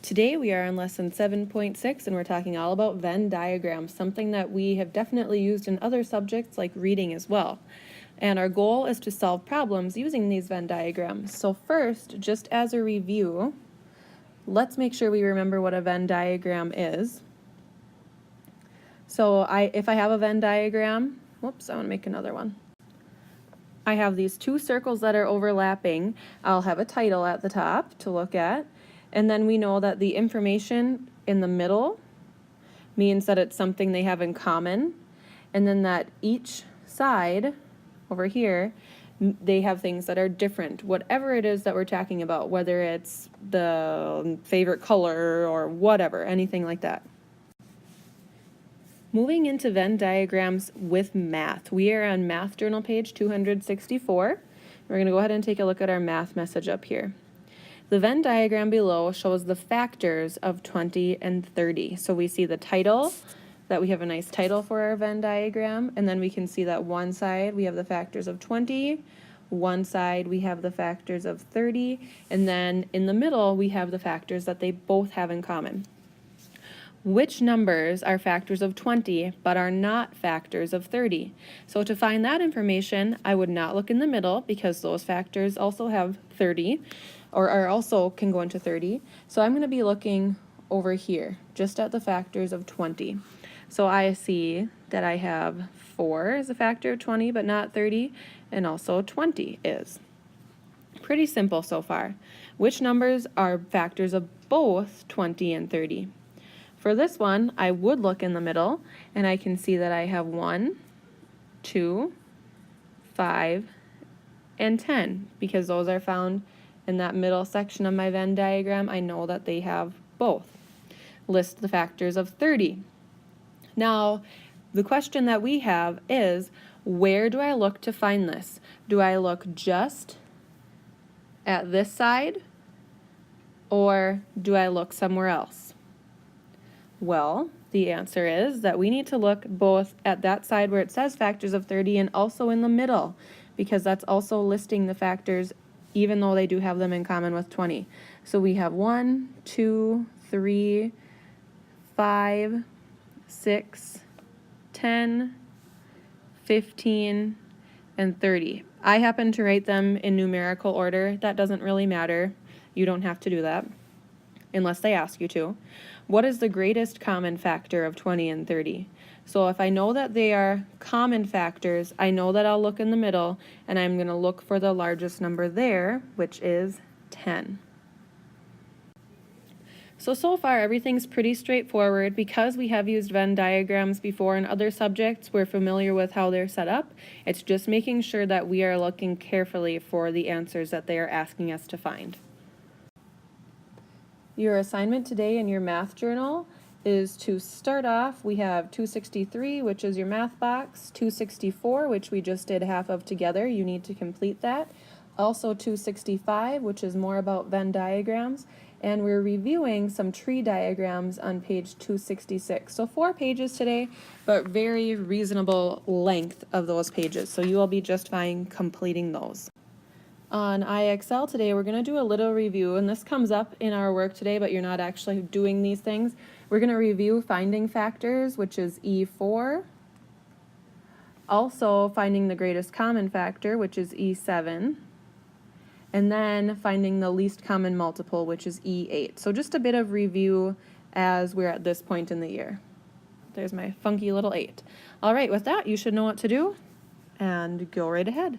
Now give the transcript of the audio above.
Today we are on lesson 7.6 and we're talking all about Venn diagrams, something that we have definitely used in other subjects like reading as well. And our goal is to solve problems using these Venn diagrams. So first, just as a review, let's make sure we remember what a Venn diagram is. So if I have a Venn diagram, whoops, I want to make another one. I have these two circles that are overlapping. I'll have a title at the top to look at. And then we know that the information in the middle means that it's something they have in common. And then that each side over here, they have things that are different, whatever it is that we're talking about, whether it's the favorite color or whatever, anything like that. Moving into Venn diagrams with math, we are on Math Journal page 264. We're going to go ahead and take a look at our math message up here. The Venn diagram below shows the factors of 20 and 30. So we see the title, that we have a nice title for our Venn diagram, and then we can see that one side we have the factors of 20, one side we have the factors of 30, and then in the middle we have the factors that they both have in common. Which numbers are factors of 20 but are not factors of 30? So to find that information, I would not look in the middle because those factors also have 30 or are also can go into 30. So I'm going to be looking over here just at the factors of 20. So I see that I have 4 as a factor of 20 but not 30, and also 20 is. Pretty simple so far. Which numbers are factors of both 20 and 30? For this one, I would look in the middle, and I can see that I have 1, 2, 5, and 10, because those are found in that middle section of my Venn diagram. I know that they have both. List the factors of 30. Now, the question that we have is, where do I look to find this? Do I look just at this side, or do I look somewhere else? Well, the answer is that we need to look both at that side where it says factors of 30 and also in the middle, because that's also listing the factors even though they do have them in common with 20. So we have 1, 2, 3, 5, 6, 10, 15, and 30. I happen to write them in numerical order. That doesn't really matter. You don't have to do that unless they ask you to. What is the greatest common factor of 20 and 30? So if I know that they are common factors, I know that I'll look in the middle, and I'm going to look for the largest number there, which is 10. So far everything's pretty straightforward. Because we have used Venn diagrams before in other subjects, we're familiar with how they're set up. It's just making sure that we are looking carefully for the answers that they are asking us to find. Your assignment today in your math journal is to start off, we have 263, which is your math box, 264, which we just did half of together. You need to complete that. Also 265, which is more about Venn diagrams. And we're reviewing some tree diagrams on page 266. So 4 pages today, but very reasonable length of those pages. So you will be just fine completing those. On IXL today, we're going to do a little review, and this comes up in our work today, but you're not actually doing these things. We're going to review finding factors, which is E4. Also finding the greatest common factor, which is E7. And then finding the least common multiple, which is E8. So just a bit of review as we're at this point in the year. There's my funky little 8. All right, with that, you should know what to do, and go right ahead.